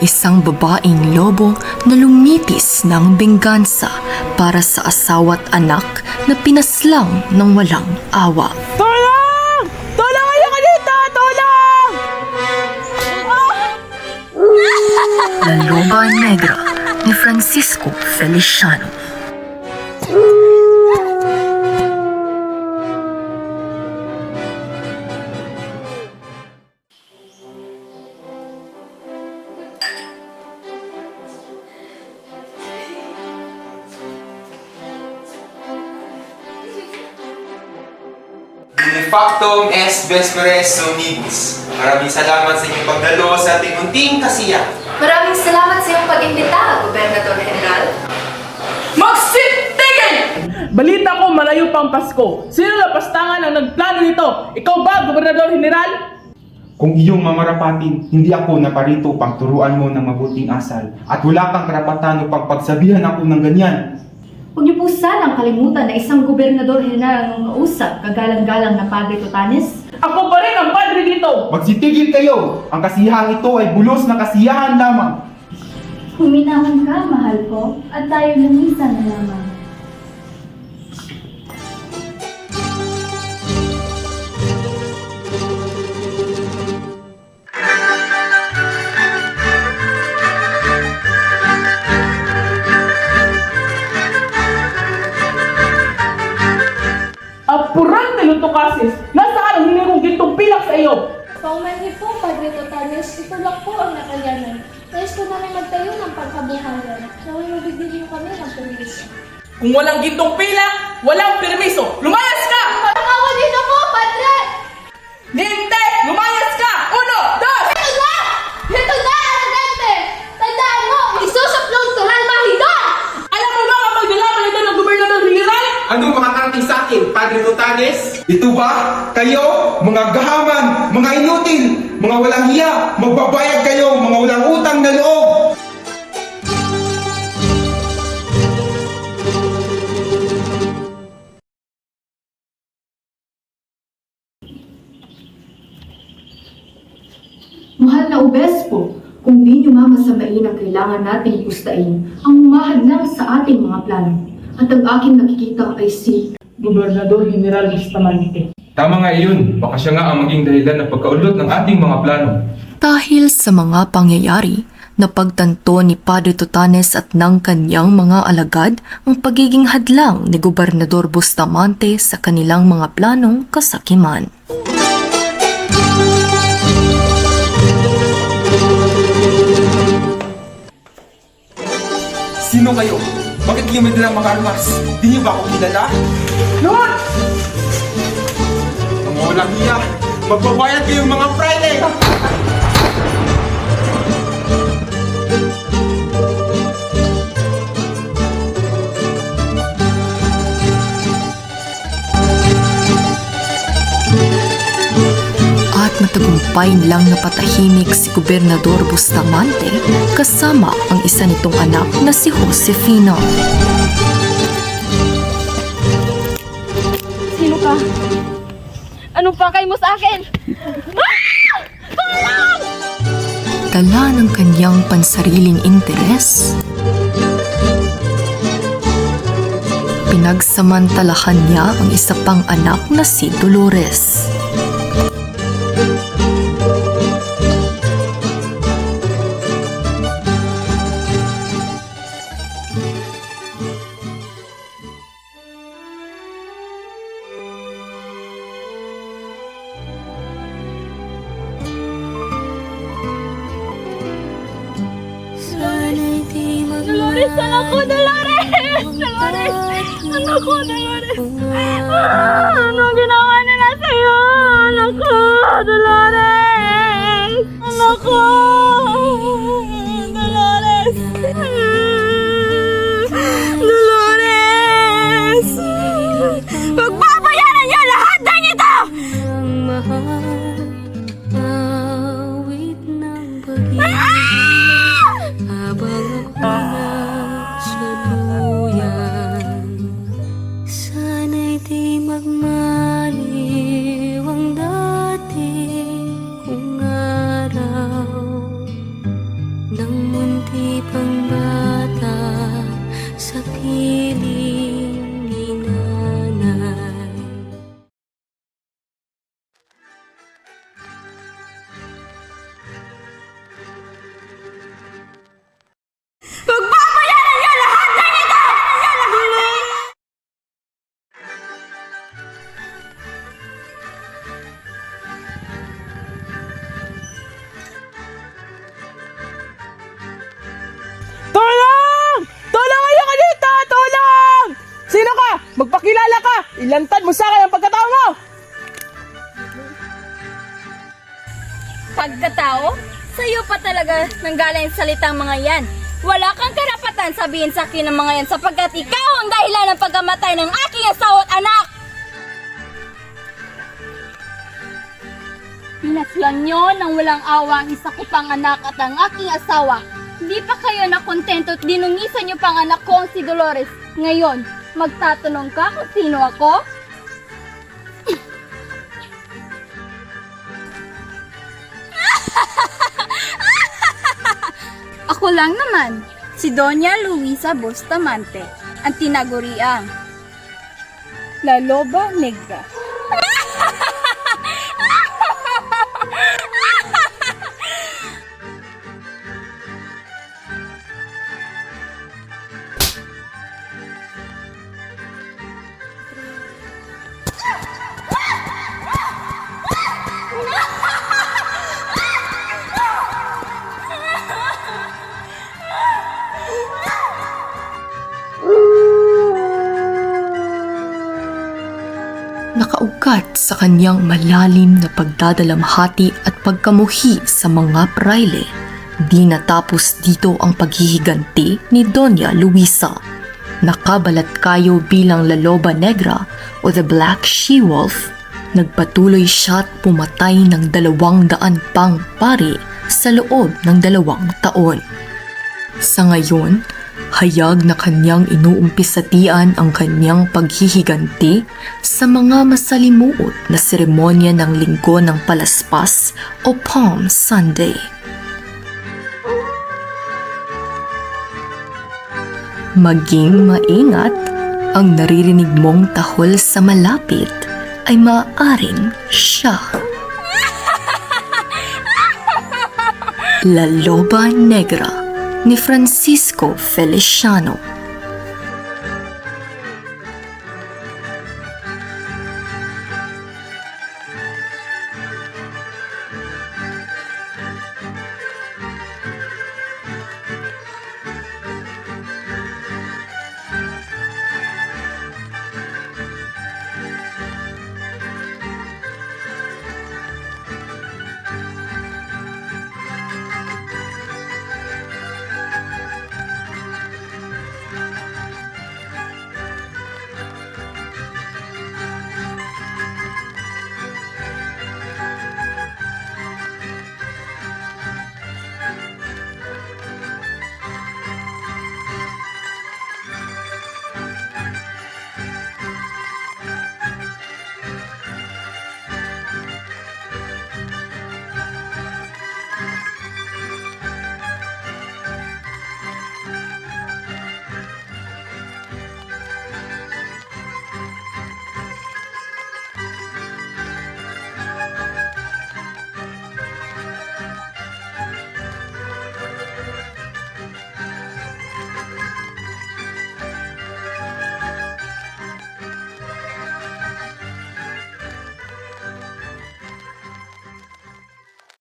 isang babaeng lobo na lumitis ng benggansa para sa asawa't anak na pinaslang ng walang awa. Tulong! Tulong kayo ka dito! Tulong! La Loba Negra ni Francisco Feliciano. Factum est vespere sonibus. Maraming salamat sa inyong pagdalo sa ating munting kasiya. Maraming salamat sa iyong pag-imbita, Gobernador General. Magsitigil! Balita ko malayo pang Pasko. Sino lapastangan ang nagplano nito? Ikaw ba, Gobernador General? Kung iyong mamarapatin, hindi ako naparito pang turuan mo ng mabuting asal at wala kang karapatan upang pagsabihan ako ng ganyan. Huwag niyo po sanang kalimutan na isang Gobernador General ang nausap, kagalang-galang na Padre Tutanes. Ako pa rin ang padre dito! Magsitigil kayo! Ang kasiyahan ito ay bulos na kasiyahan lamang. Huminahon ka, mahal ko, at tayo lumisan na lamang. Apurante Lutocasis! Nasaan ang hinirong gintong pilak sa iyo? Paumanhin po, Padre Totales, ito lang po ang nakayanan. Nais ko namin magtayo ng pagkabuhayan. Naway mabigyan niyo kami ng permiso. Kung walang gintong pilak, walang permiso! Lumayas ka! Pagkawan dito po, Padre! Hindi! Lumayas ka! Uno! Dos! Ito na! Ito na, Aragante! Tandaan mo, isusuplong tural mahidon! Alam mo ba kapag nalaman ito ng Gobernador General? Anong makakarating sa akin, Padre Tutanes? Ito ba? Kayo, mga gahaman, mga inutil, mga walang hiya, magbabayad kayo, mga walang utang na loob! Mahal na Obispo, kung di niyo mamasamain ang kailangan nating pustain, ang humahadlang sa ating mga plano. At ang aking nakikita ay si Gobernador General Bustamante. Tama nga iyon, baka siya nga ang maging dahilan ng pagkaulot ng ating mga plano. Dahil sa mga pangyayari, napagtanto ni Padre Tutanes at ng kanyang mga alagad ang pagiging hadlang ni Gobernador Bustamante sa kanilang mga planong kasakiman. Sino kayo? Bakit kayo may dalang mga armas? Di niyo ba ako kilala? Lord! Mga walang hiya, magbabayad kayong mga Friday! At matagumpay nilang napatahimik si Gobernador Bustamante kasama ang isa nitong anak na si Josefino. Sino ka? Anong pakay mo sa akin? Dala ng kanyang pansariling interes, pinagsamantalahan niya ang isa pang anak na si Dolores. Dolores, anak ko, Dolores! Dolores! Anak ko, Dolores! Anong ginawa nila sa'yo? Anak ko, Dolores! Anak ko! Dolores! Dolores! Pagbabayaran niyo lahat ng ito! Ilantad mo sa akin ang pagkatao mo! Pagkatao? Sa'yo pa talaga nanggaling salitang mga yan. Wala kang karapatan sabihin sa akin ng mga yan sapagkat ikaw ang dahilan ng pagkamatay ng aking asawa at anak! Pinaslan nyo ng walang awa ang isa ko pang anak at ang aking asawa. Hindi pa kayo nakontento at dinungisan nyo pang anak ko ang si Dolores. Ngayon, magtatanong ka kung sino ako? Ako lang naman, si Doña Luisa Bustamante, ang tinaguriang La Loba Negra. Nakaugat sa kanyang malalim na pagdadalamhati at pagkamuhi sa mga praile. Di natapos dito ang paghihiganti ni Doña Luisa. Nakabalat kayo bilang La Loba Negra o The Black She-Wolf. Nagpatuloy siya at pumatay ng 200 pang pari sa loob ng 2 taon. Sa ngayon, hayag na kanyang inuumpisatian ang kanyang paghihiganti sa mga masalimuot na seremonya ng Linggo ng Palaspas o Palm Sunday. Maging maingat, ang naririnig mong tahol sa malapit ay maaaring siya. La Loba Negra ni Francisco Feliciano.